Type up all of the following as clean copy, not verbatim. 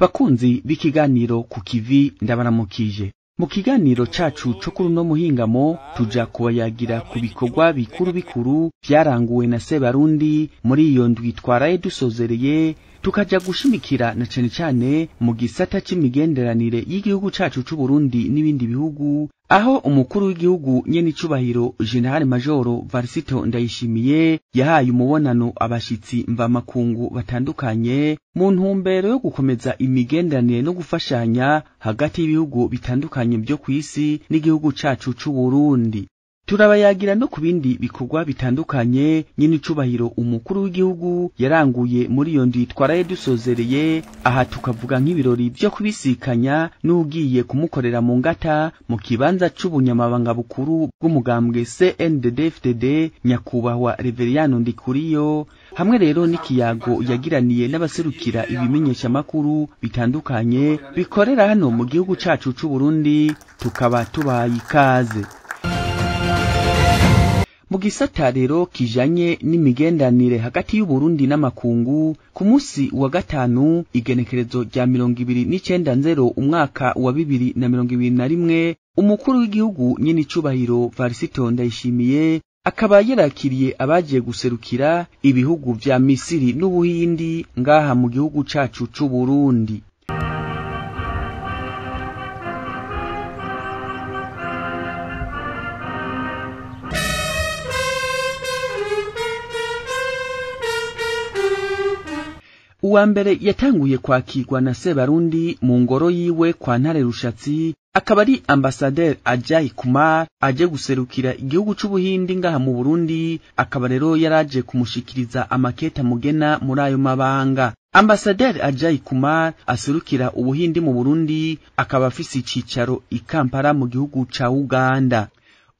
Bakunzi b'ikiganiro ku kivi ndabaramukije. Mu kiganiro cacu co kuri no muhingamo tuja kubayagira ku bikorwa bikuru vyaranguwe na Sebarundi muri iyo ndwi twaraye dusozereye, tukaja gushimikira na cane mu gisata c'imigenderanire y'igihugu cacu c'u Burundi n'ibindi bihugu, aho umukuru w'igihugu nyene icubahiro General Major Varisito Ndayishimiye yahaye umubonano abashitsi mvamakungu batandukanye mu ntumbero yo gukomeza imigenderanire no gufashanya hagati y'ibihugu bitandukanye byo kw'isi n'igihugu cacu c'u Burundi. Turabayagira no ku bindi bikorwa bitandukanye nyene icubahiro umukuru w'igihugu yaranguye muri iyo ndwi twaraye dusozereye, aha tukavuga nk'ibirori vyo kubisikanya n'ugiye kumukorera mu ngata mu kibanza c'ubunyamabanga bukuru bw'umugambwe CNDD-FDD nyakubahwa Reveriyano Ndikuriyo, hamwe rero n'ikiyago yagiraniye n'abaserukira ibimenyesha makuru bitandukanye bikorera hano mu gihugu cacu c'u Burundi, tukaba tubaye ikaze. Mu gisata rero kijanye n'imigendanire hagati y'u Burundi n'amakungu, ku musi wa gatanu igenekerezo rya 29 umwaka wa 2021, umukuru w'igihugu nyene icubahiro Varisito Ndayishimiye akaba yarakiriye abaje guserukira ibihugu vya Misiri n'Ubuhindi ngaha mu gihugu cacu c'u Burundi. Uwa mbere yatanguye kwakirwa na Sebarundi mu ngoro yiwe kwa Ntare Rushatsi, akaba ari Ambassadeur Ajay Kumar aje guserukira igihugu c'Ubuhindi ngaha mu Burundi, akaba rero yaraje kumushikiriza amaketa mugena muri ayo mabanga. Ambassadeur Ajay Kumar aserukira Ubuhindi mu Burundi, akaba afise icicaro i Kampala mu gihugu ca Uganda.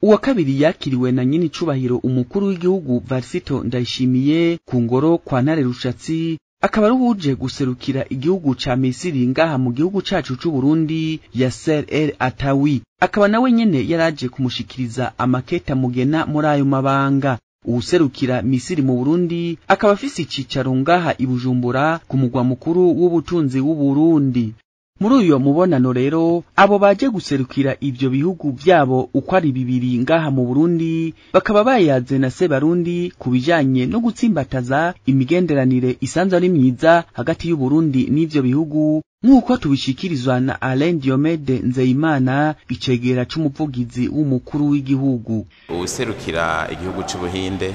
Uwa kabiri yakiriwe na nyine icubahiro umukuru w'igihugu Varisito Ndayishimiye ku ngoro kwa Ntare Rushatsi, akaba uje guserukira igihugu ca Misiri ngaha mu gihugu cacu c'u Burundi Yasser El Atawi, akaba nawe nyene yaraje kumushikiriza amaketa mugena muri ayo mabanga. Uwuserukira Misiri mu Burundi akaba afise icicaro ngaha i Bujumbura ku mugwa mukuru w'ubutunzi w'u Burundi. Muri uyo mubonano rero abo baje guserukira ivyo bihugu vyabo uko ari bibiri ngaha mu Burundi bakaba bayaze na Sebarundi kubijanye no gutsimbataza imigenderanire isanzwe ari myiza hagati y'u Burundi n'ivyo bihugu, nk'uko tubishikirizwa na Alain Diomede Nzeyimana, icegera c'umuvugizi w'umukuru w'igihugu. Userukira igihugu c'Ubuhinde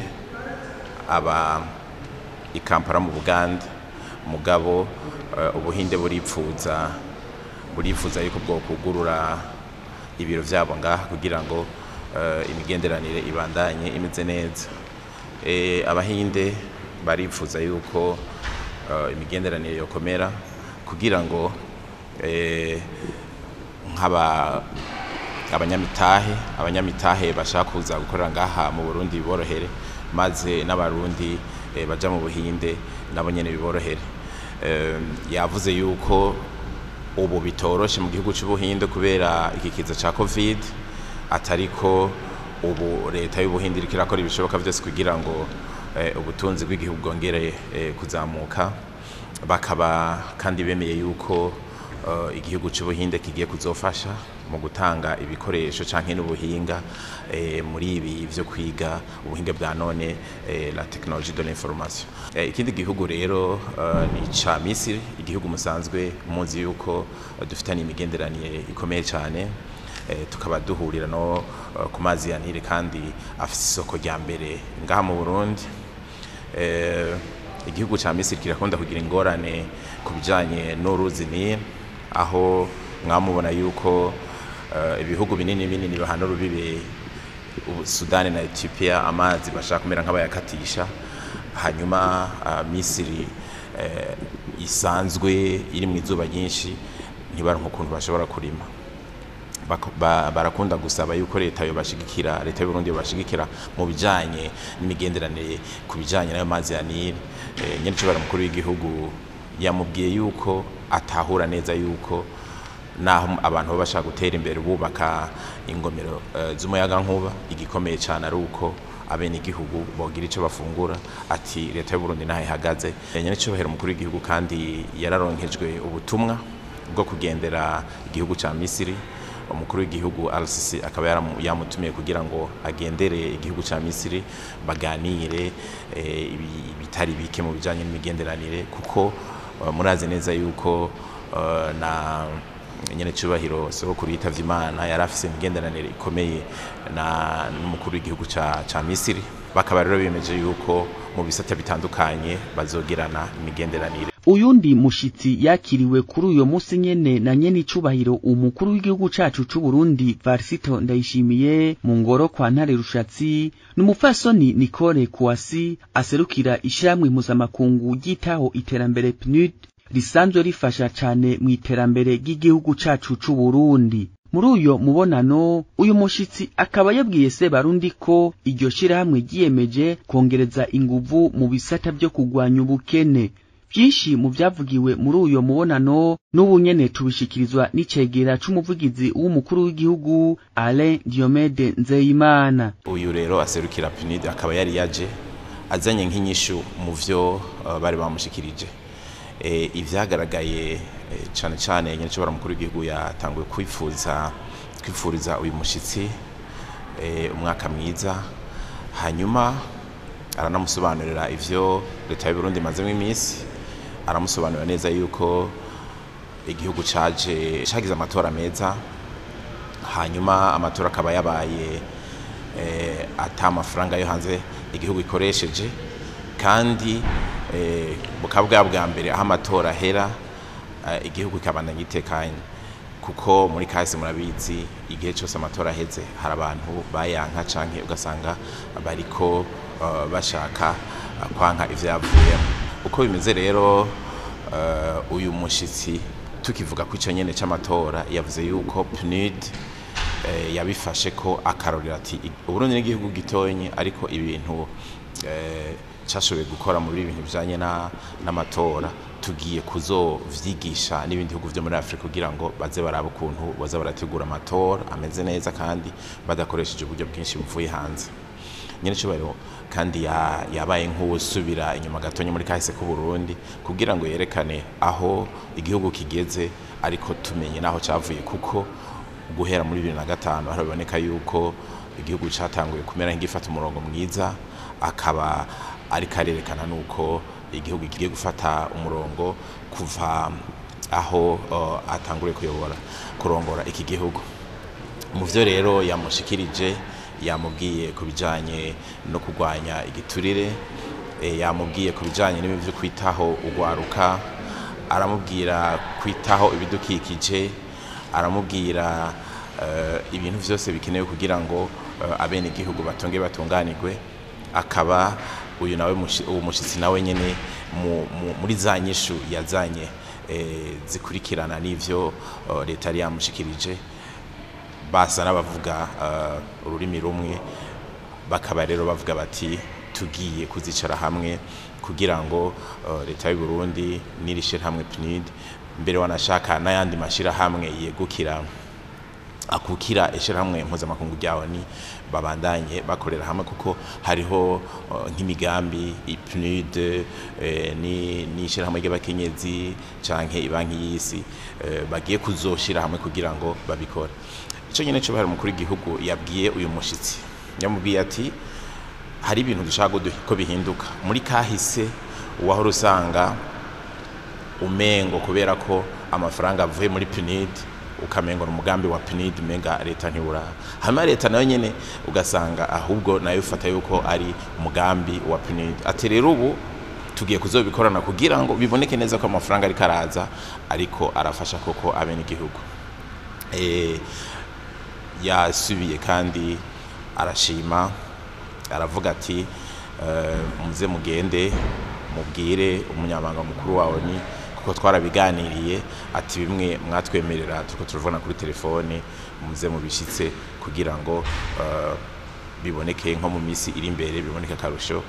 aba i Kampala mu Buganda, mugabo Ubuhinde burifuza yuko bwo kugurura ibiro vyabo ngaha kugira ngo imigenderanire ibandanye imeze neza. Abahinde barifuza yuko imigenderanire yokomera kugira ngo abanyamitahe bashaka kuza gukorera ngaha mu Burundi biborohere, maze n'abarundi baja mu Buhinde nabo nyene biborohere. Yavuze yuko ubu bitoroshe mu gihugu c'Ubuhinde kubera ikikiza ca COVID, atariko ubu leta y'Ubuhinde iriko irakora ibishoboka vyose kugira ngo ubutunzi bw'igihugu bwongere kuzamuka. Bakaba kandi bemeye yuko igihugu c'Ubuhinde kigiye kuzofasha mu gutanga ibikoresho canke n'ubuhinga muri ibi vyo kwiga ubuhinga bwa none, la technologie de l'information. Ikindi gihugu rero ni ca Misiri, igihugu musanzwe muzi yuko dufitanye imigenderanire ikomeye cyane, tukaba duhurira no ku mazi ya Nile kandi afise isoko rya mbere ngaha mu Burundi. Igihugu ca Misiri kirakunda kugira ingorane kubijanye n'uruzi Nile, aho mwamubona yuko ibihugu binini bahana rubibe Sudani na Ethiopia amazi bashaka kumera nk'abayakatisha, hanyuma Misiri isanzwe iri mu izuba ryinshi ntibaronka ukuntu bashobora kurima. Barakunda gusaba yuko leta yobashigikira, leta y'u Burundi yobashigikira mu bijanye n'imigenderanire ku bijanye n'ayo mazi ya Nile. Nyene cyo baramukuru w'igihugu yamubwiye yuko atahura neza yuko naho abantu bashaka gutera imbere bubaka ingomero z'umuyaga nkuba, igikomeye cyane ari uko abene igihugu bogira ico bafungura ati leta y'u Burundi naho ihagaze nyene cyubahiro umukuru w'igihugu kandi yararonkejwe ubutumwa bwo kugendera igihugu ca Misiri umukuru w'igihugu RCC akaba yamutumiye kugira ngo agendere igihugu ca Misiri baganire bitari bike mu bijanye n'imigenderanire kuko murazi neza yuko na nyene cyubahiro Sebarundi yitavye Imana yarafise imigenderanire ikomeye na n'umukuru w'igihugu ca Misiri bakaba rero bimeje yuko mu bisata bitandukanye bazogirana imigenderanire. Uyundi mushitsi yakiriwe kuri uyo musi nyene na nyene icubahiro umukuru w'igihugu cacu c'u Burundi Varisito Ndayishimiye mu ngoro kwa Ntare Rushatsi n'umupfasoni Nicole Kuasi aserukira ishiramwe mpuzamakungu ryitaho iterambere PNUD risanzwe rifasha cane mu iterambere ry'igihugu cacu c'u Burundi. Muri uyo mubonano uyu mushitsi akaba yabwiye Sebarundi ko iryo shirahamwe ryiyemeje kongereza inguvu mu bisata byo kugwanya ubukene. Byinshi mu byavugiwe muri uyo mubonano n'ubunyene tubishikirizwa n'icegera c'umuvugizi w'umukuru w'igihugu Alain Diomede Nzeyimana. Uyu rero aserukira PNUD akaba yari yaje azanye nk'inyishu mu vyo bari bamushikirije. Ivyagaragaye cyane cyane nyene cyo mukuru w'igihugu yatanguye kwifuriza uyu mushitsi umwaka mwiza hanyuma aranamusobanurira ivyo leta y'u Burundi mazemo iminsi aramusobanurira neza yuko igihugu cagize amatora meza hanyuma amatora akaba yabaye ata amafaranga yo hanze igihugu ikoresheje kandi bukabwa bwa mbere aho amatora hera igihugu kabana gitekanye kuko muri kahise murabizi igihe cyose amatora aheze hari abantu bayanka canke ugasanga bariko bashaka kwanka ivyavuye uko bimeze rero uyu mushitsi tukivuga ku ico nyene c'amatora yavuze yuko PNUD yabifashe ko akarorera ati Uburundi n'igihugu gitonye ariko ibintu cyashoboye gukora muri ibintu bijanye n'amatora tugiye kuzovyigisha n'ibindi bihugu byo muri Afrika kugira ngo baze baraba ukuntu baza barategura amatora ameze neza kandi badakoresheje uburyo bwinshi buvuye hanze. Nyene cyo kandi yabaye nk'usubira inyuma gatonye muri kahise ku Burundi kugira ngo yerekane aho igihugu kigeze ariko tumenye naho cavuye kuko guhera muri 2005 haraboneka yuko igihugu catanguye kumera nk'igifata umurongo mwiza akaba ari karerekana nuko igihugu kigiye gufata umurongo kuva aho atangure kurongora iki gihugu. Mu vyo rero yamushikirije yamubwiye kubijanye no kugwanya igiturire yamubwiye kubijanye n'ibyo kwitaho ugwaruka aramubwira kwitaho ibidukikije aramubwira ibintu vyose bikenewe kugira ngo abene igihugu batonge batunganirwe akaba uyu nawe umushitsi nawe nyene muri za nyishu yazanye zikurikirana n'ivyo leta yari yamushikirije basa n'abavuga ururimi rumwe bakaba rero bavuga bati tugiye kuzicara hamwe kugira ngo leta y'u Burundi nirishira hamwe PNUD mbere wanashaka n'ayandi mashira hamwe yegukira akukira ishirahamwe mpuzamakungu ryawo ni babandanye bakorera hamwe kuko hariho nk'imigambi PNUD ni ishirahamwe ry'abakenyezi canke ibanki y'isi bagiye kuzoshira hamwe kugira ngo babikore. Ico nyene cyo bari umukuru w'igihugu yabwiye uyu mushitsi yamubwiye ati hari ibintu dushaka ko bihinduka muri kahise uwaho rusanga umengo kubera ko amafaranga avuye muri PNUD ukamengo umugambi wa PNUD menga leta ntiura hama leta nayo nyene ugasanga ahubwo nayo ufata yuko ari umugambi wa PNUD ati rero ubu tugiye kuzobikorana kugira ngo biboneke neza ko amafaranga ari karaza ariko arafasha koko abene igihugu. Yasubiye kandi arashima aravuga ati muze mugende mubwire umunyamabanga mukuru wawe ni kuko twarabiganiriye ati bimwe mwatwemerera tuko turuvana kuri telefone muze mubishitse kugira ngo biboneke nko mu misi iri imbere biboneke karusho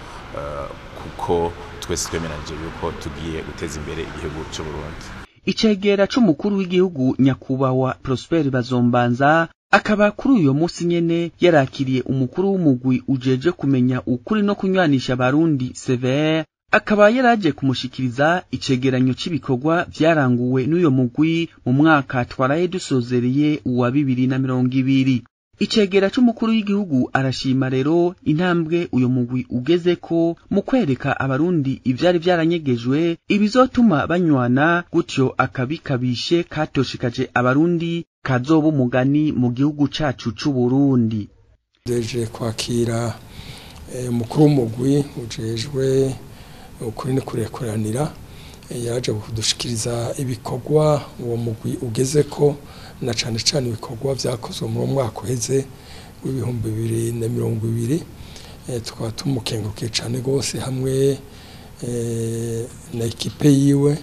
kuko twese twemeranyije yuko tugiye guteza imbere igihugu cy'u Burundi. Icegera c'umukuru w'igihugu nyakubahwa Prosper Bazombanza akaba kuri uyo munsi nyene yarakiriye umukuru w'umugwi ujeje kumenya ukuri no kunywanisha abarundi CVR, akaba yaraje kumushikiriza icegeranyo c'ibikorwa vyaranguwe n'uyo mugwi mu mwaka twaraye dusozereye wa 2020. Icegera c'umukuru w'igihugu arashima rero intambwe uyo mugwi ugezeko mu kwereka abarundi ivyari vyaranyegejwe ibizotuma banywana, gutyo akabikabishe katoshikaje abarundi kazoba umugani mu gihugu cacu c'Uburundi. Deje kwakira umukuru w'umugwi ujejwe ukuri no kurekoranira, yaje kudushikiriza ibikorwa uwo mugwi ugezeko, na cane cane ibikorwa vyakozwe mu mwaka uheze w'ibihumbi 2020. Tukaba tumukengurukiye cane gose hamwe na ekipe yiwe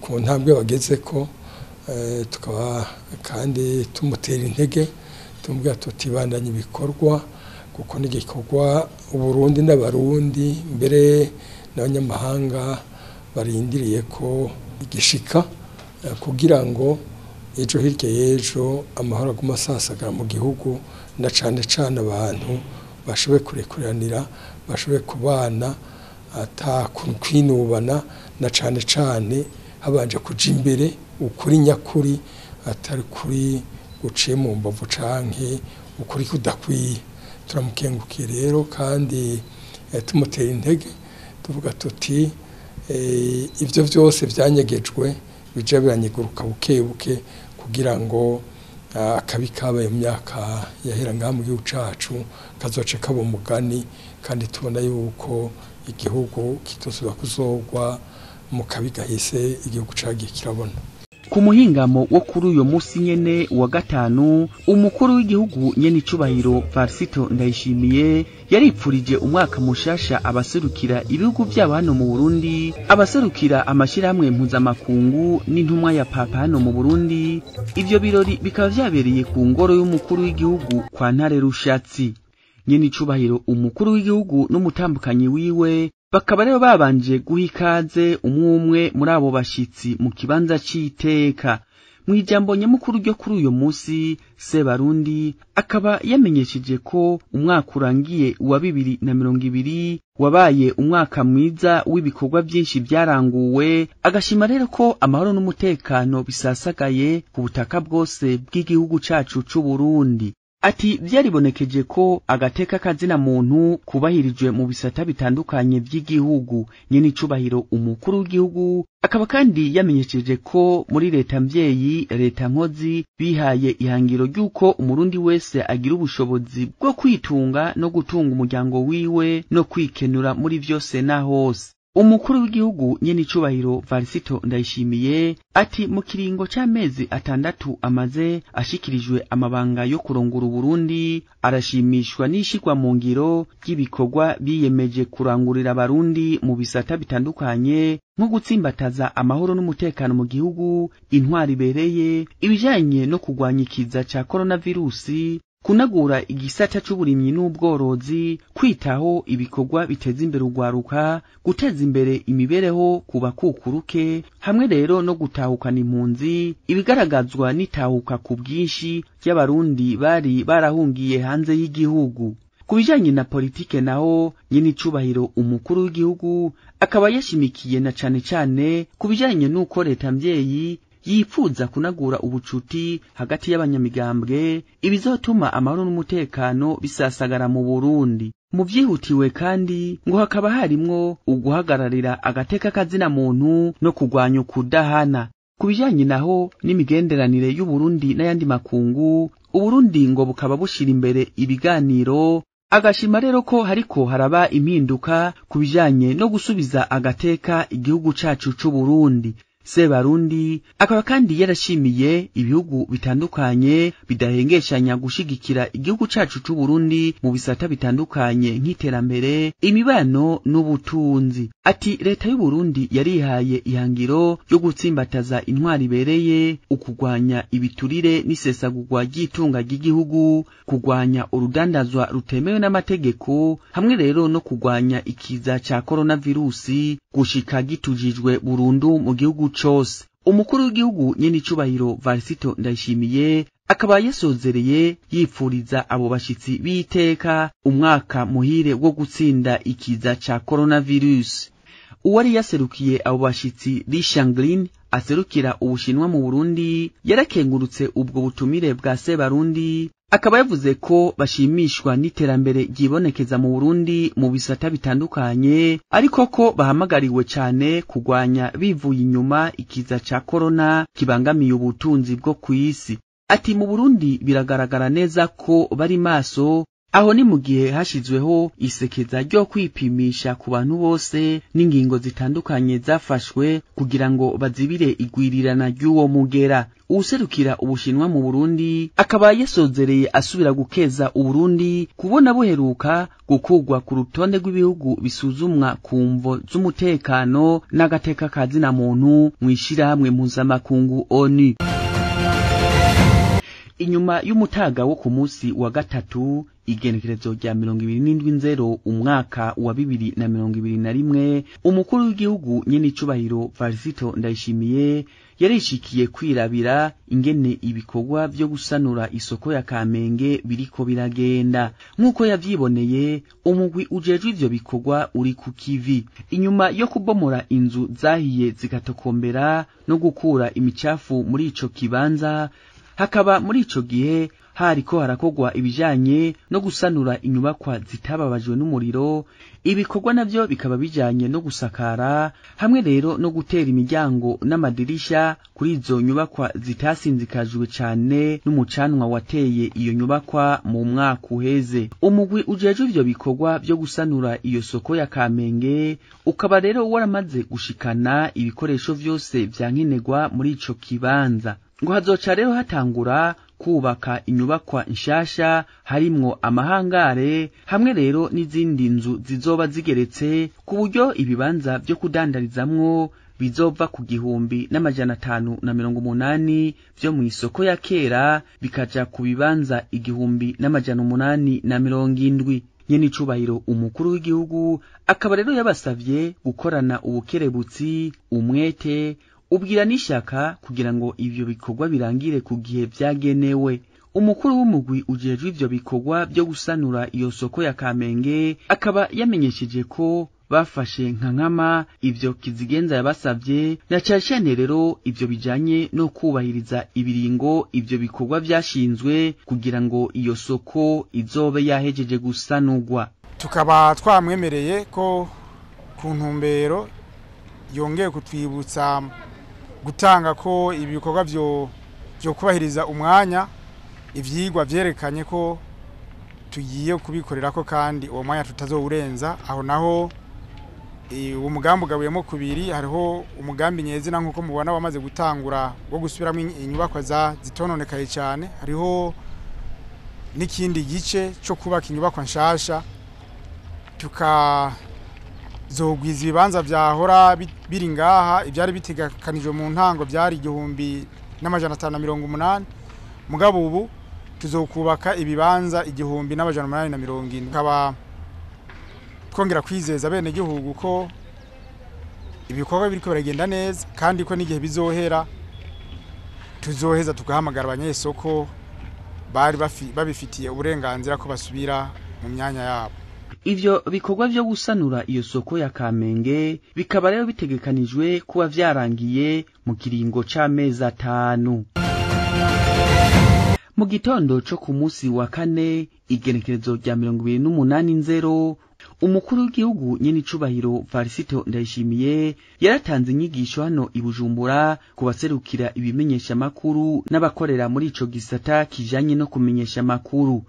ku ntambwe bagezeko, tukaba kandi tumutera intege tumubwira tuti bandanye ibikorwa, kuko n'igikorwa Uburundi n'abarundi mbere n'abanyamahanga barindiriye ko igishika, kugira ngo ejo hirya y'ejo amahoro aguma asasagara mu gihugu, na cane cane abantu bashoboye kurekuranira, bashoboye kubana atakwinubana, na cane cane habanje kuja imbere ukuri nyakuri, atari kuri guciye mu mbavu canke ukuri kudakwiye. Turamukengukiye rero kandi tumutera intege, tuvuga tuti ivyo vyose vyanyegejwe bija biranyeguruka buke buke, kugira ngo akabi kabaye mu myaka yahera ngaha mu gihugu cacu kazoce kaba umugani, kandi tubona yuko igihugu kitosubira kuzogwa mu kabi gahise igihugu cagiye kirabona. Ku muhingamo wo kuri uyo munsi nyene wa gatanu, umukuru w'igihugu nyene icubahiro Varisito Ndayishimiye yaripfurije umwaka mushasha abaserukira ibihugu vyabo hano mu Burundi, abaserukira amashirahamwe mpuzamakungu n'intumwa ya Papa hano mu Burundi. Ivyo birori bikaba vyabereye ku ngoro y'umukuru w'igihugu kwa Ntare Rushatsi. Nyene icubahiro umukuru w'igihugu n'umutambukanyi wiwe bakaba rero babanje guha ikaze umwe muri abo bashitsi mu kibanza c'iteka. Mu ijambo nyamukuru ryo kuri uyo munsi, Sebarundi akaba yamenyesheje ko umwaka urangiye wa 2020 wabaye umwaka mwiza w'ibikorwa byinshi vyaranguwe, agashima rero ko amahoro n'umutekano bisasagaye ku butaka bwose bw'igihugu cacu c'Uburundi. Ati vyaribonekeje ko agateka kazina muntu kubahirijwe mu bisata bitandukanye by'igihugu. Nyene icubahiro umukuru w'igihugu akaba kandi yamenyesheje ko muri leta mvyeyi, leta nkozi bihaye ihangiro ry'uko umurundi wese agira ubushobozi bwo kwitunga no gutunga umuryango wiwe no kwikenura muri vyose na hose. Umukuru w'igihugu nyene icubahiro Varisito Ndayishimiye ati mu kiringo c'amezi 6 amaze ashikirijwe amabanga yo kurongora Uburundi, arashimishwa n'ishikwa mu ngiro ry'ibikorwa biyemeje kurangurira abarundi mu bisata bitandukanye, nko gutsimbataza amahoro n'umutekano mu gihugu, intwari ibereye, ibijanye no kugwanya ikiza ca coronavirusi, kunagura igisata c'uburimyi n'ubworozi, kwitaho ibikorwa biteza imbere urwaruka, guteza imbere imibereho kuba kukuruke, hamwe rero no gutahukana impunzi, ibigaragazwa n'itahuka ku bwinshi y'abarundi bari barahungiye hanze y'igihugu. Kubijanye na politike naho, nyene icubahiro umukuru w'igihugu akaba yashimikiye na cane cane kubijanye n'uko leta mvyeyi yifuza kunagura ubucuti hagati y'abanyamigambwe, ibizotuma amahoro n'umutekano bisasagara mu Burundi. Mu vyihutiwe kandi ngo hakaba harimwo uguhagararira agateka kazina muntu no kugwanya ukudahana. Kubijanye naho n'imigenderanire y'Uburundi n'ayandi makungu, Uburundi ngo bukaba bushira imbere ibiganiro, agashima rero ko hariko haraba impinduka kubijanye no gusubiza agateka igihugu cacu c'Uburundi. Sebarundi akaba kandi yarashimiye ibihugu bitandukanye bidahengeshanya gushigikira igihugu cacu c'Uburundi mu bisata bitandukanye nk'iterambere, imibano n'ubutunzi. Ati leta y'u Burundi yarihaye ihangiro yo gutsimbataza intwari ibereye, ukugwanya ibiturire n'isesagurwa ry'itunga ry'igihugu, kugwanya urudandazwa rutemewe n'amategeko, hamwe rero no kugwanya ikiza ca coronavirusi gushika gitujijwe burundu mu gihugu cose. Umukuru w'igihugu nyene icubahiro Varisito Ndayishimiye akaba yasozereye yipfuriza abo bashitsi b'iteka umwaka muhire wo gutsinda ikiza ca coronavirus. Uwari yaserukiye abo bashitsi Li Shanglin aserukira Ubushinwa mu Burundi yarakengurutse ubwo butumire bwa Sebarundi, akaba yavuze ko bashimishwa n'iterambere ryibonekeza mu Burundi mu bisata bitandukanye, ariko ko bahamagariwe cyane kugwanya bivuye inyuma ikiza ca corona kibangamiye ubutunzi bwo kw'isi. Ati mu Burundi biragaragara neza ko bari maso, aho ni mu gihe hashizweho isekeza ryo kwipimisha ku bantu bose n'ingingo zitandukanye zafashwe kugira ngo bazibire igwirirana ry'uwo mugera. Uwuserukira Ubushinwa mu Burundi akaba yasozereye asubira gukeza Uburundi kubona buheruka gukugwa ku rutonde rw'ibihugu bisuzumwa ku mvo z'umutekano n'agateka kazina muntu mw'ishirahamwe mpuzamakungu ONU. Inyuma y'umutaga wo ku munsi wa gatatu igenekerezo rya 27 umwaka wa 2021, umukuru w'igihugu nyene icubahiro Varisito Ndayishimiye yarishikiye kwirabira ingene ibikorwa byo gusanura isoko ya Kamenge biriko biragenda. Nkuko yavyiboneye, umugwi ujejwe ivyo bikorwa uri ku kivi. Inyuma yo kubomora inzu zahiye zigatokombera no gukura imicafu muri ico kibanza, hakaba muri ico gihe hariko harakogwa ibijanye no gusanura inyubakwa zitababajwe n'umuriro. Ibikorwa navyo bikaba bijanye no gusakara hamwe rero no gutera imiryango n'amadirisha kuri izo nyubakwa zitasinzikajwe cane n'umucanwa wateye iyo nyubakwa mu mwaka uheze. Umugwi ujejwe ivyo bikorwa byo gusanura iyo soko ya Kamenge ukaba rero waramaze gushikana ibikoresho vyose vyankenerwa muri ico kibanza. Ngo hazoca rero hatangura kubaka inyubakwa nshasha harimwo amahangare hamwe rero n'izindi nzu zizoba zigeretse, ku buryo ibibanza byo kudandarizamwo bizova ku 1580 vyo mu isoko ya kera bikaja ku bibanza 1870. Nyene icubahiro umukuru w'igihugu akaba rero yabasavye gukorana ubukerebutsi, umwete, ubwira n'ishaka kugira ngo ivyo bikorwa birangire ku gihe vyagenewe. Umukuru w'umugwi ujejwe ivyo bikorwa byo gusanura iyo soko ya Kamenge akaba yamenyesheje ko bafashe nkama ivyo Kizigenza yabasavye, na cyane rero ivyo bijanye no kubahiriza ibiringo ivyo bikorwa vyashinzwe kugira ngo iyo soko izobe yahejeje gusanurwa. Tukaba twamwemereye ko ku ntumbero yongeye kutwibutsa gutanga ko ibikorwa byo kubahiriza umwanya, ivyigwa vyerekanye ko tugiye kubikorera ko kandi uwo mwanya tutazowurenza. Aho naho uwo mugambi ugabuyemo kubiri, hariho umugambi nyezina nkuko mubona wamaze gutangura wo gusubiramo inyubakwa zitononekaye cyane, hariho n'ikindi gice cyo kubaka inyubakwa nshasha, zogwiza ibibanza vyahora biri ngaha. Ivyari bitegekanijwe mu ntango vyari 1580, mugabo ubu tuzokubaka ibibanza 1870. Kaba twongera kwizeza bene gihugu ko ibikorwa biriko biragenda neza kandi ko n'igihe bizohera tuzoheza tugahamagara abanyesoko bari babifitiye uburenganzira ko basubira mu myanya yabo. Ivyo bikorwa vyo gusanura iyo soko ya Kamenge bikaba rero bitegekanijwe kuba vyarangiye mu kiringo c'amezi 5. Mu gitondo co ku munsi wa kane igenekerezo rya 28 umukuru w'igihugu nyene icubahiro Varisito Ndayishimiye yaratanze inyigisho hano i Bujumbura ku baserukira ibimenyesha makuru n'abakorera muri ico gisata kijanye no kumenyesha makuru.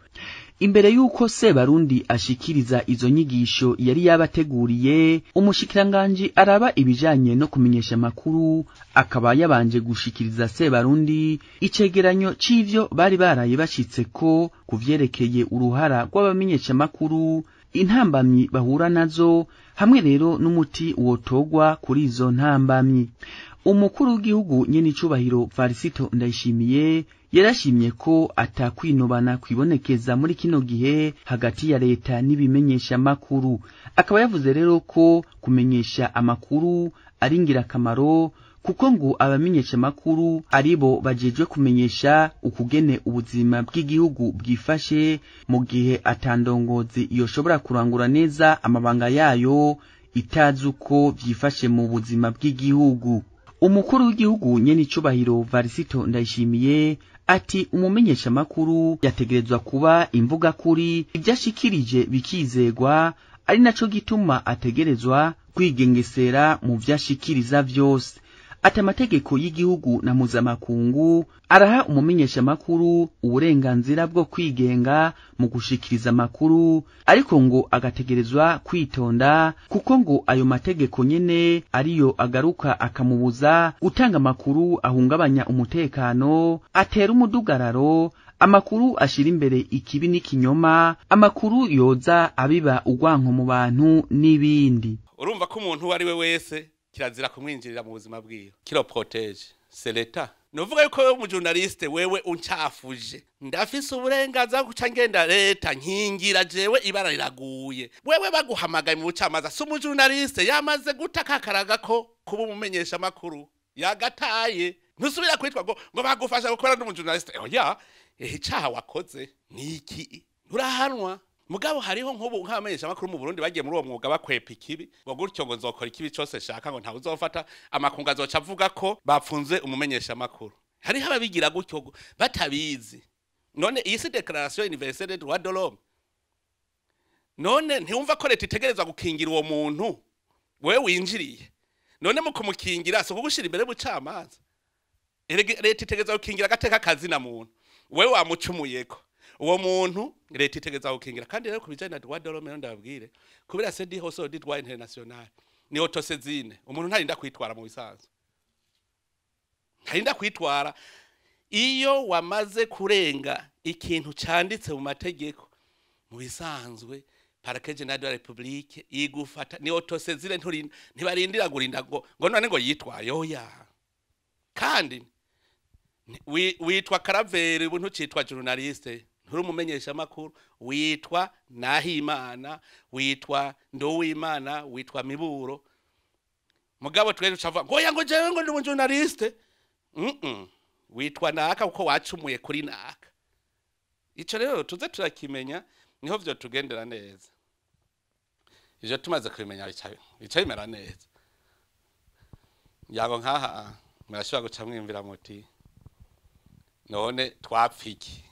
Imbere yuko Sebarundi ashikiriza izo nyigisho yari yabateguriye, umushikiranganje araba ibijanye no kumenyesha makuru akaba yabanje gushikiriza Sebarundi icegeranyo c'ivyo bari baraye bashitse ko kuvyerekeye uruhara rw'abamenyesha makuru, intambamyi bahura nazo hamwe rero n'umuti wotogwa kuri izo ntambamyi. Umukuru w'igihugu nyene icubahiro Varisito Ndayishimiye yarashimye ko atakwinobana kwibonekeza muri kino gihe hagati ya leta n'ibimenyesha makuru. Akaba yavuze rero ko kumenyesha amakuru ari ngirakamaro kuko ngo abamenyesha makuru aribo bajejwe kumenyesha ukugene ubuzima bw'igihugu bwifashe mu gihe atandongozi yoshobora kurangura neza amabanga yayo itazi uko vyifashe mu buzima bw'igihugu. Umukuru w'igihugu nyene icubahiro Varisito Ndayishimiye ati umumenyesha makuru yategerezwa kuba imvuga kuri ivyashikirije bikizegwa, ari naco gituma ategerezwa kwigengesera mu vyashikiriza vyose. Ati amategeko y'igihugu na mpuzamakungu araha umumenyesha makuru uburenganzira bwo kwigenga mu gushikiriza makuru, ariko ngo agategerezwa kwitonda kuko ngo ayo mategeko nyene ariyo agaruka akamubuza gutanga makuru ahungabanya umutekano, atera umudugararo, amakuru ashira imbere ikibi n'ikinyoma, amakuru yoza abiba urwanko mu bantu n'ibindi. Urumva ko umuntu ari we wese kirazira kumwinjirira mu buzima bwiwe, kiro protege c'est l'état. Novuga yuko wewe umujournaliste wewe uncafuje, ndafise uburenganzira guca ngenda leta nkingira jewe ibara riraguye, wewe baguhamagaye mu bucamaza si umujournaliste yamaze gutakakaraga ko kuba umumenyesha makuru yagataye, ntusubira kwitwa ngo bagufasha gukora n'umujournaliste. Oya, icaha wakoze niki urahanwa. Mugabo hariho nk'ubu nk'abamenyesha makuru mu Burundi bagiye muri uwo mwuga bakwepa ikibi, ngo gutyo ngo nzokora ikibi cyose shaka ngo ntawe uzofata amakunga azoca avuga ko bapfunze umumenyesha makuru. Hariho ababigira gutyo batabizi. None iyi si Declaration Universelle des Droits de l'Homme, none ntiwumva ko leta itegerezwa gukingira uwo muntu wewe winjiriye? None mu kumukingira so kugushira imbere bucamaza, leta itegerezwa gukingira agateka kazi na muntu wewe wamucumuyeko. Uwo muntu leta itegeza gukingira. Kandi rero kubijanye na droit de l'homme ndababwire kubera c'est dit hose dit droit international ni autosezine, umuntu ntarinda kwitwara mu bisanzwe, ntarinda kwitwara iyo wamaze kurenga ikintu canditse mu mategeko mu bisanzwe. Parquet General de la République igufata ni autosezine, ntibarindira gurinda ngo none ngo yitwaye. Oya, kandi witwa Karaveri ubuntu citwa journaliste, nturi umumenyesha makuru, witwa Nahimana, witwa Ndowimana, witwa Miburo. Mugabo twere ucavuga ngo yango jewe ngo ndi umujournaliste. Witwa naka uko wacumuye kuri naka. Ico rero tuze turakimenya niho vyo tugendera neza. Ivyo tumaze kubimenya bica bimera neza. Yago nkaha murashobora guca mwimvira muti none twapfiki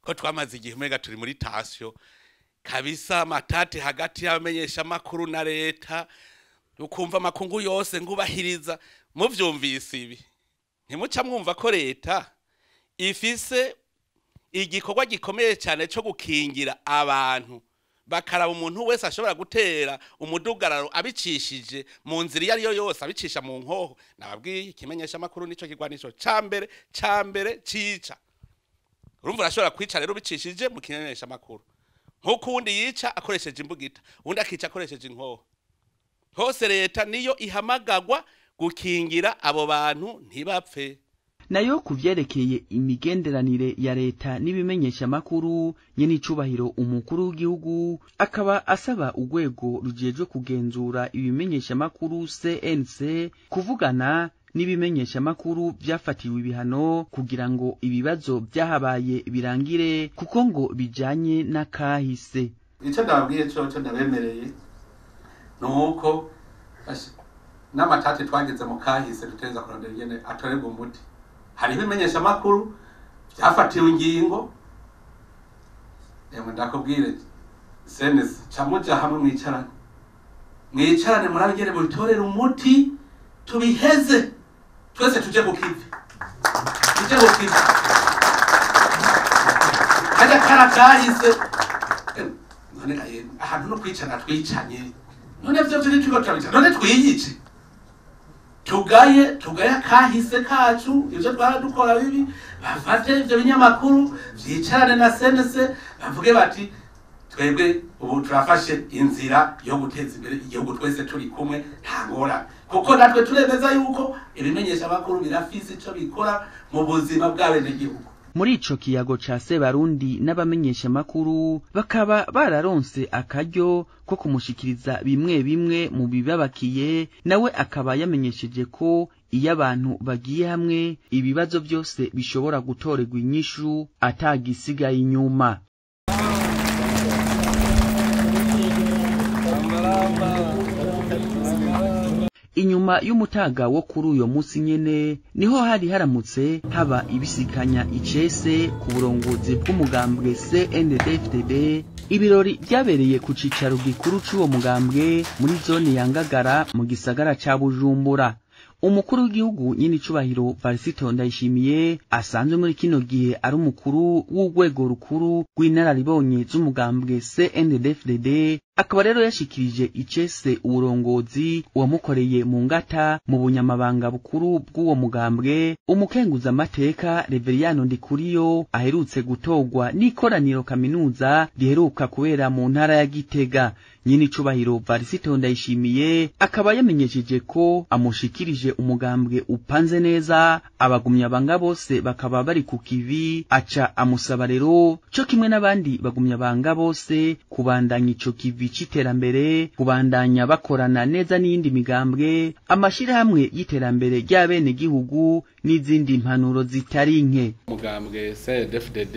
ko twamaze igihe mega turi muri tasyo kabisa, matati hagati y'abamenyesha makuru na leta, ukumva makungu yose ngubahiriza. Muvyumvise ibi ntimuca mwumva ko leta ifise igikorwa gikomeye cyane cyo gukingira abantu, bakaraba umuntu wese ashobora gutera umudugararo abicishije mu nzira yariyo yose, abicisha mu nkoho. Nababwiye ikimenyesha makuru nico kigwanisho cambere cica. Urumva urashobora kwica rero ubicishije mu kimenyesha makuru, nkuko undi yica akoresheje imbugita, undi akica akoresheje inkoho. Hose leta niyo ihamagagwa gukingira abo bantu ntibapfe. Nayo kuvyerekeye imigenderanire ya leta n'ibimenyesha makuru, nyene icubahiro umukuru w'igihugu akaba asaba urwego rujejwe kugenzura ibimenyesha makuru CNC kuvugana n'ibimenyesha makuru vyafatiwe ibihano kugira ngo ibibazo byahabaye birangire, kuko ngo bijanye n'akahise. Ico ndababwiye cyo ndabemereye nuko n'amatati twageze mu kahise duteza kurondera ingene atorerwa umuti. Hari ibimenyesha makuru byafatiwe ingingo, ndakubwire senese camuja hamwe mwicarane murabigere mubitorera umuti, tubiheze twese tuje kukivi. Haja karakahise none ahantu no kwicara twicanye, none vyo turiko turabica, none twiyice tugaye kahise kacu ivyo twaradukora bibi. Bafate ivyo binyamakuru vyicarane na senese bavuge bati twebwe ubu turafashe inzira yo guteza imbere igihugu twese turi kumwe nta ngorane, kuko natwe turemeza yuko ibimenyesha makuru birafise ico bikora mu buzima bw'abenegihugu. muri ico kiyago ca Sebarundi n'abamenyesha makuru bakaba bararonse akaryo ko kumushikiriza bimwe bimwe mu bibabakiye, nawe akaba yamenyesheje ko iyo abantu bagiye hamwe ibibazo byose bishobora gutorerwa inyishu atagisigaye inyuma. Inyuma y'umutaga wo kuri uyo munsi nyene niho hari haramutse haba ibisikanya icese ku burongozi bw'umugambwe CNDD-FDD. Ibirori byabereye ku cicaro gikuru c'uwo mugambwe muri zone ya Ngagara mu gisagara ca Bujumbura. Umukuru w'igihugu nyine icubahiro Varisito Ndayishimiye asanzwe muri kino gihe ari umukuru w'urwego rukuru rw'inararibonye z'umugambwe CNDD-FDD, akaba rero yashikirije icese uburongozi uwamukoreye mu ngata mu bunyamabanga bukuru bw'uwo mugambwe, umukenguza amateka Reveriyano Ndikuriyo aherutse gutogwa n'ikoraniro kaminuza riheruka kubera mu ntara ya Gitega. Nyine icubahiro Varisito Ndayishimiye akaba yamenyesheje ko amushikirije umugambwe upanze neza, abagumyabanga bose bakaba bari ku kivi, aca amusaba rero co kimwe n'abandi bagumyabanga bose kubandanya ico kivi c'iterambere, kubandanya bakorana neza n'iyindi migambwe, amashirahamwe y'iterambere ry'abene gihugu n'izindi impanuro zitari nke. Umugambwe CNDD-FDD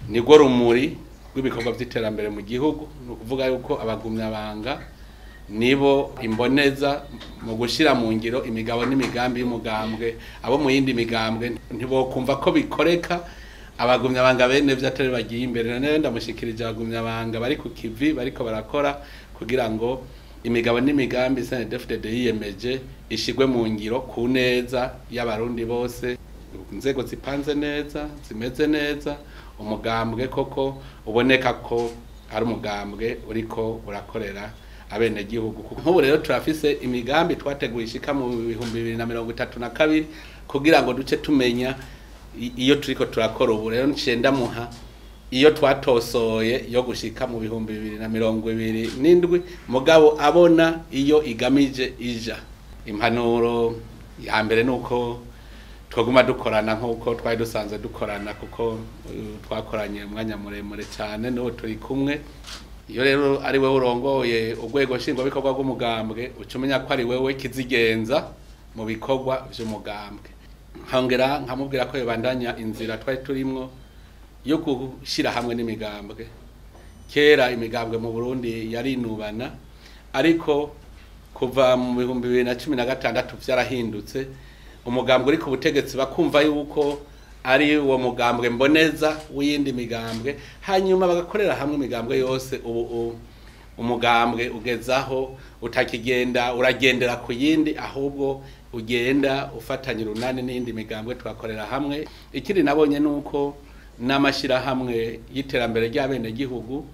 nigwo rumuri rw'ibikorwa by'iterambere mu gihugu, no kuvuga yuko abagumyabanga nibo imboneza mu gushira mu ngiro imigabo n'imigambi y'umugambwe. Abo mu yindi migambwe ntibokumva ko bikoreka, abagumyabanga bene vyatari bagiye imbere. None ndamushikirije abagumyabanga bari ku kivi bariko barakora kugira ngo imigabo n'imigambi CNDD-FDD yiyemeje ishigwe mu ngiro ku neza y'abarundi bose, inzego zipanze neza zimeze neza, umugambwe koko uboneka ko ari umugambwe uriko urakorera abene gihugu. Nk'ubu rero turafise imigambi twateguye ishika mu 2032 kugira ngo duce tumenya iyo turiko turakora. Ubu rero ncenda muha iyo twatosoye yo gushika mu 2027 mugabo abona iyo igamije ija. Impanuro ya mbere nuko twaguma dukorana nk'uko twari dusanzwe dukorana, kuko twakoranye umwanya muremure cyane n'uwo turi kumwe. Iyo rero ari wewe urongoye urwego nshingwabikorwa rw'umugambwe ucumenya ko ari wewe kizigenza mu bikorwa vy'umugambwe. Hongera nkamubwira ko yobandanya inzira twari turimwo yo gushira hamwe n'imigambwe. Kera imigambwe mu Burundi yari inubana, ariko kuva mu 2016 vyarahindutse. Umugambwe uri ku butegetsi bakumva yuko ari uwo mugambwe mboneza w'iyindi migambwe, hanyuma bagakorera hamwe imigambwe yose. Ubu umugambwe ugezaho utakigenda uragendera ku yindi, ahubwo ugenda ufatanya urunani n'indi migambwe tugakorera hamwe. Ikindi nabonye nuko n'amashira hamwe y'iterambere ry'abene gihugu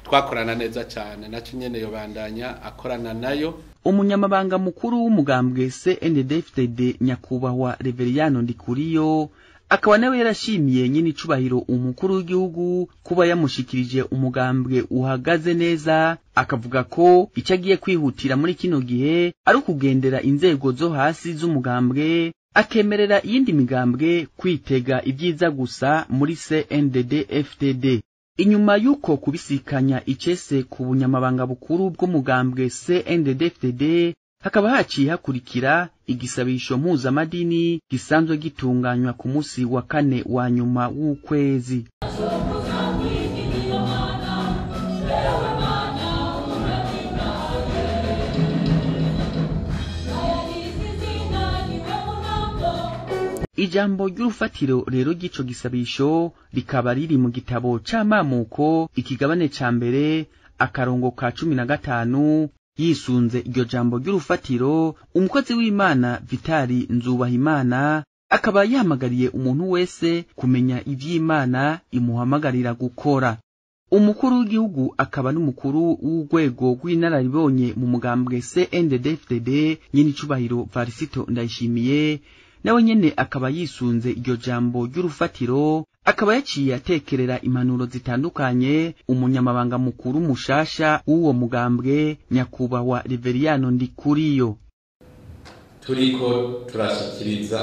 twakorana neza cyane, naco nyene yobandanya akorana nayo. Umunyamabanga mukuru w'umugambwe CNDD-FDD nyakubahwa Reveriyano Ndikuriyo akaba nawe yarashimiye nyine icubahiro umukuru w'igihugu kuba yamushikirije umugambwe uhagaze neza, akavuga ko icyo agiye kwihutira muri kino gihe ari ukugendera inzego zo hasi z'umugambwe, akemerera iyindi migambwe kwitega ibyiza gusa muri CNDD-FDD. Inyuma yuko kubisikanya icese ku bunyamabanga bukuru bw'umugambwe CNDD-FDD, hakaba haciye hakurikira igisabisho mpuzamadini gisanzwe gitunganywa ku musi wa 4 wa nyuma w'ukwezi. Ijambo ry'urufatiro rero gico gisabisho rikaba riri mu gitabo c'amamuko ikigabane ca mbere akarongo ka 15. Yisunze iryo jambo ry'urufatiro, umukozi w'Imana Vitali Nzubahimana akaba yahamagariye umuntu wese kumenya ivy'Imana imuhamagarira gukora. Umukuru w'igihugu akaba n'umukuru w'urwego rw'inararibonye mu mugambwe CNDD-FDD nyine icubahiro Varisito Ndayishimiye, nawe nyene akaba yisunze iryo jambo ry'urufatiro, akaba yaciye atekerera impanuro zitandukanye umunyamabanga mukuru mushasha w'uwo mugambwe nyakubahwa Reveriyano Ndikuriyo. Turiko turashikiriza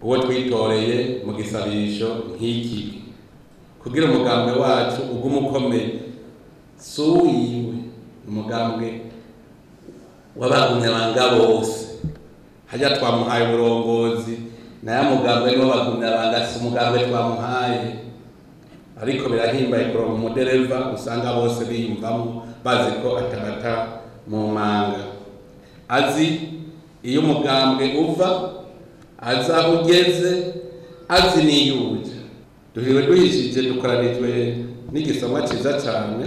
uwo twitoreye mu gisabisho nk'iki kugira umugambwe wacu ugume ukomeye suwiwe umugambwe w'abagumyabanga bose hajya twamuhaye uburongozi naye mugambwe niwo bagumyabanga si umugambwe twamuhaye ariko birahimbaye kuronka umudereva usanga bose biyumvamo bazi ko atabata mu manga azi iyo umugambwe uva azi aho ugeze azi n'iyuje duhiriwe duhishije dukoranijwe n'igisomwa cyiza cyane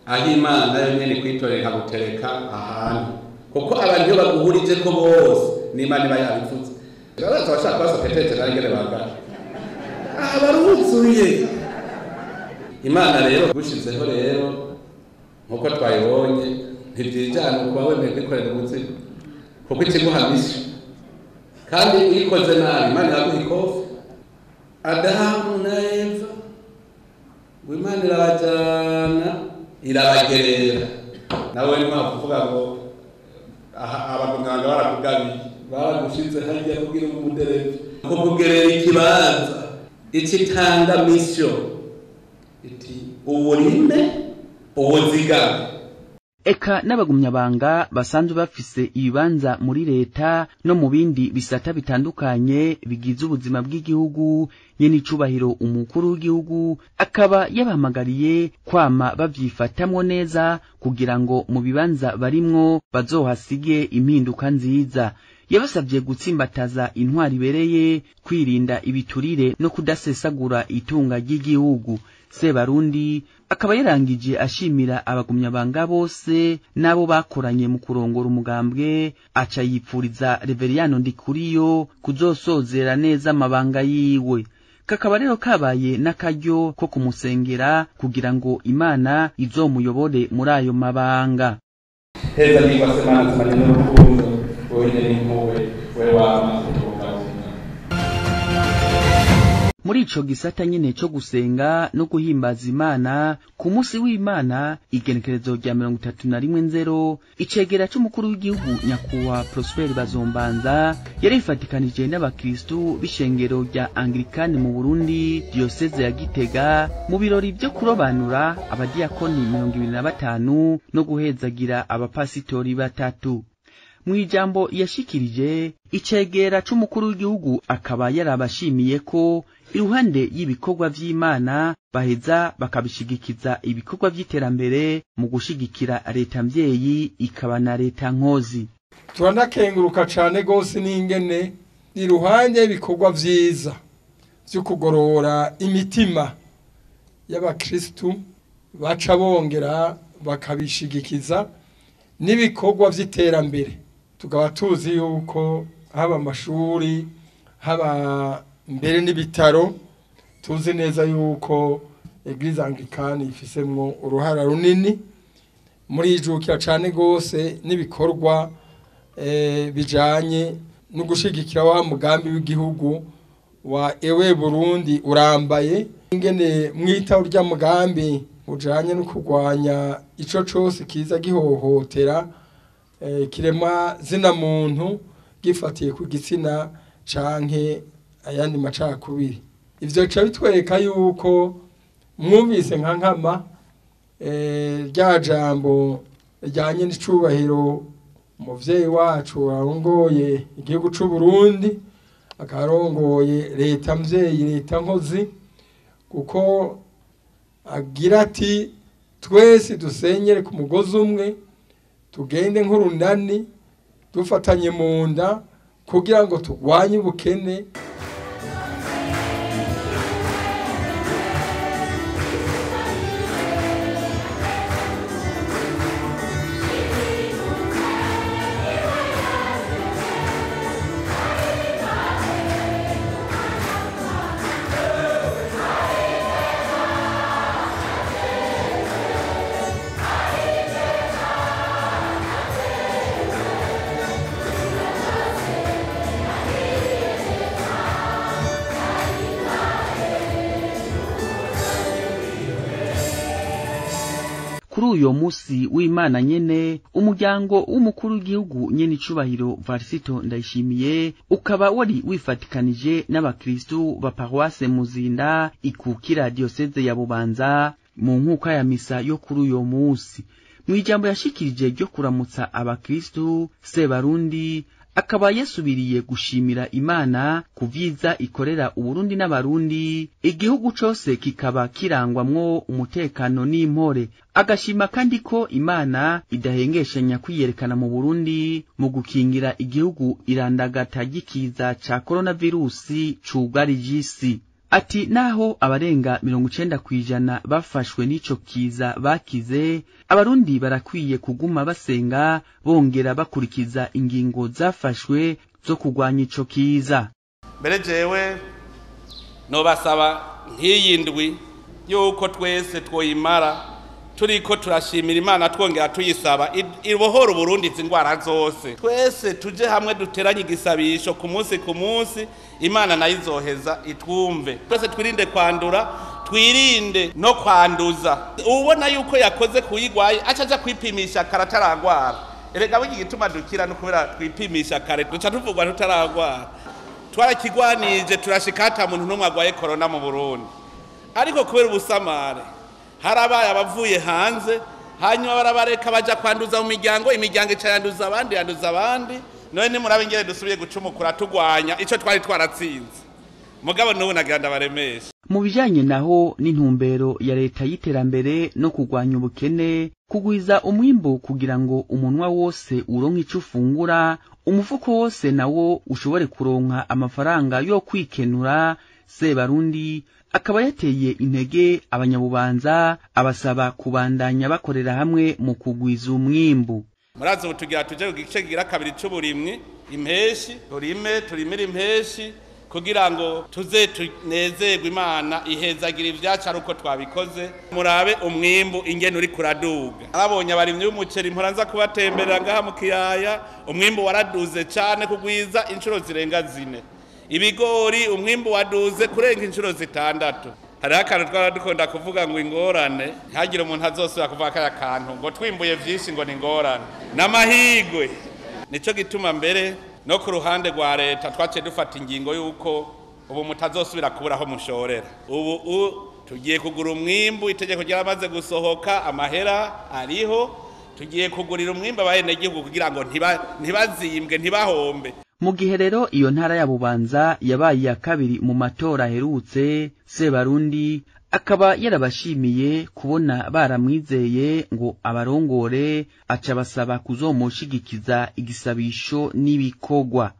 aho imana yo nyene kwitorera gutereka ahantu kuko abantu iyo baguhurije ko bose n'imana iba yabivuze baraza bashaka basoketete narengene bagana baruzuye imana rero gushizeho rero nkuko twayibonye ntibyijyana kuba wemeye kwikorera umuzigo kuko ikiguhamisha kandi uyikoze nabi imana iraguha ikofi adamu na eva imana irabajyana irabagerera nawe niyo mpamvu uvuga ngo abagumyabanga barakugabiye baragushize hajya kugira umudereva kukugerera ikibanza ikitanga misiyo iti uburime ubuzigame. Eka n'abagumyabanga basanzwe bafise ibibanza muri leta no mu bindi bisata bitandukanye bigize ubuzima bw'igihugu nyene icubahiro umukuru w'igihugu akaba yabahamagariye kwama bavyifatamwo neza kugira ngo mu bibanza barimwo bazohasige impinduka nziza. Yabasavye gutsimbataza intwari ibereye, kwirinda ibiturire no kudasesagura itunga ry'igihugu. Sebarundi akaba yarangije ashimira abagumyabanga bose nabo bakoranye mu kurongora umugambwe, aca yipfuriza Reveriyano Ndikuriyo kuzosozera neza amabanga yiwe. Kakaba rero kabaye n'akaryo ko kumusengera kugira ngo Imana izomuyobore muri ayo mabanga. Heza ni kwasemana tumanye n'urukundo wowe n'impuhwe we wama muri ico gisata nyene cyo gusenga no guhimbaza Imana ku munsi w'Imana igenekerezo rya 31 icegera c'umukuru w'igihugu nyakuwa Prosper Bazombanza yarifatikanije n'abakristu b'ishengero rya Anglikani mu Burundi diocese ya Gitega mu birori byo kurobanura abadiakoni 25 no guhezagira abapasitori batatu. Mwijambo yashikirije icegera c'umukuru w'igihugu akaba yarabashimiye ko iruhande y'ibikorwa vy'Imana baheza bakabishigikiza ibikorwa vy'iterambere mu gushigikira leta mvyeyi ikaba na leta nkozi. Turanakenguruka cane gose n'ingene iruhande y'ibikorwa vyiza vyo kugorora imitima y'abakristu baca bongera bakabishigikiza n'ibikorwa vy'iterambere. Tukaba tuzi yuko haba amashuri haba mbere n'ibitaro, tuzi neza yuko Eglise Anglikani ifisemwo uruhara runini muri ijukira cane gose n'ibikorwa bijanye no gushigikira wa mugambi w'igihugu wa ewe Burundi urambaye, ingene mwita urya mugambi ujanye no kurwanya ico cose kiza gihohotera kirema zina muntu gifatiye ku gitsina canke ayandi macakubiri. Ivyo ca bitwereka yuko mwumvise nka nkama rya jambo ryanye n'icubahiro umuvyeyi wacu arongoye igihugu c'u Burundi akarongoye leta mvyeyi leta nkozi, kuko agira ati twese dusenyere ku mugozi umwe tugende nk'urunani dufatanye mu nda kugira ngo turwanye ubukene. kuri uyo musi w'Imana nyene umuryango w'umukuru w'igihugu nyene icubahiro Varisito Ndayishimiye ukaba wari wifatikanije n'abakristu ba paroisse Muzinda ikukira diocese ya Bubanza mu nkuka ya misa yo kuri uyo musi. Mwijambo yashikirije ryo kuramutsa abakristu, Sebarundi akaba yasubiriye gushimira Imana kuvyiza ikorera Uburundi n'abarundi, igihugu cose kikaba kirangwamwo umutekano n'impore. Agashima kandi ko Imana idahengeshanya kwiyerekana mu Burundi mu gukingira igihugu irandagata gikiza ca coronavirusi cugarije isi. Ati naho abarenga 90% bafashwe n'ico kiza bakize, abarundi barakwiye kuguma basenga bongera bakurikiza ingingo zafashwe zo kugwanya ico kiza. Mbere jewe no basaba nk'iyi ndwi yuko twese twoyimara turiko turashimira Imana twongera tuyisaba ibohora Burundi zingwara zose. Twese tuje hamwe duteranye igisabisho ku munsi Imana nayizoheza itwumve. Twese twirinde kwandura, twirinde no kwanduza. Ubona yuko yakoze kuyigwaye acaja kwipimisha karataragwara. Erega biki gituma dukira no kubera twipimisha kare duca tuvugwa tutaragwara. Twarakigwanije turashikata muntu numwe agwaye corona mu Burundi. Ariko kubera ubusamare harabaye abavuye hanze hanyuma barabareka baja kwanduza mu miryango, imiryango icayanduza abandi none ni murabe ngere dusubiye gucumukura tugwanya ico twari twaratsinze. Mugabo n'ubu naganda baremesha. Mu bijanye naho n'intumbero ya leta y'iterambere no kugwanya ubukene, kugwiza umwimbo kugira ngo umunwa wose uronke ico ufungura, umufuko wose nawo ushobore kuronka amafaranga yo kwikenura, Sebarundi akaba yateye intege abanyabubanza abasaba kubandanya bakorera hamwe mu kugwiza umwimbu. Murazo tugira tuje ku gice kigira kabiri c'uburimwi, impeshi turimira impeshi kugira ngo tuze tunezerwe Imana ihezagira ivyacu uko twabikoze. Murabe umwimbu ingene uri kuraduga. Ababonye abarimyi b'umuceri mporanza kubatemberera ngaha mu kiyaya, umwimbu waraduze cyane kugwiza inshuro zirenga 4. Ibigori umwimbu waduze kurenga inshuro 6. Hariho akantu twaradukunda kuvuga ngo ingorane ntihagire umuntu azosubira kuvuga kaya kantu ngo twimbuye vyinshi ngo ni ingorane n'amahigwe. Nico gituma mbere no ku ruhande rwa leta twaciye dufata ingingo yuko ubu mutazosubira kuburaho mushorera. Ubu tugiye kugura umwimbu, itegeko ryamaze gusohoka, amahera ariho, tugiye kugurira umwimbu abenegihugu kugira ngo ntibazimbwe ntibahombe. Mu gihe rero iyo ntara ya Bubanza yabaye ya kabiri mu matora aherutse, Sebarundi akaba yarabashimiye kubona baramwizeye ngo abarongore, aca basaba kuzomushigikiza igisabisho n'ibikorwa.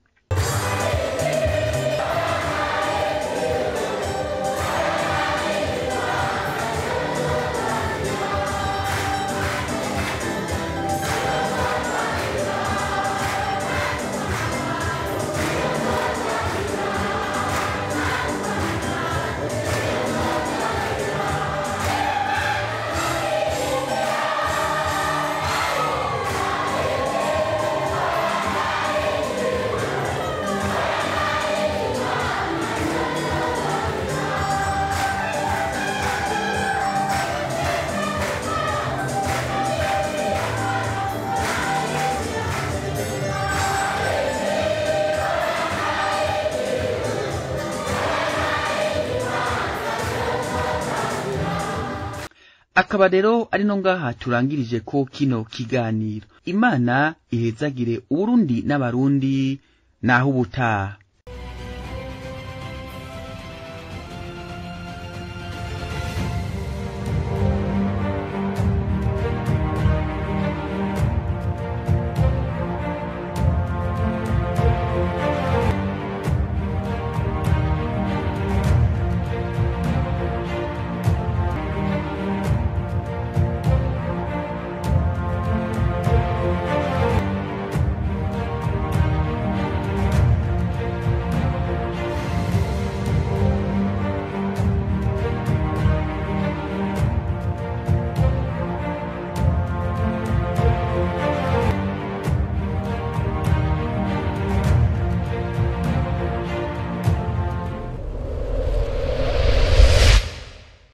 Akaba rero ari no ngaha turangirije ko kino kiganiro. Imana ihezagire Uburundi n'abarundi naho ubutaha.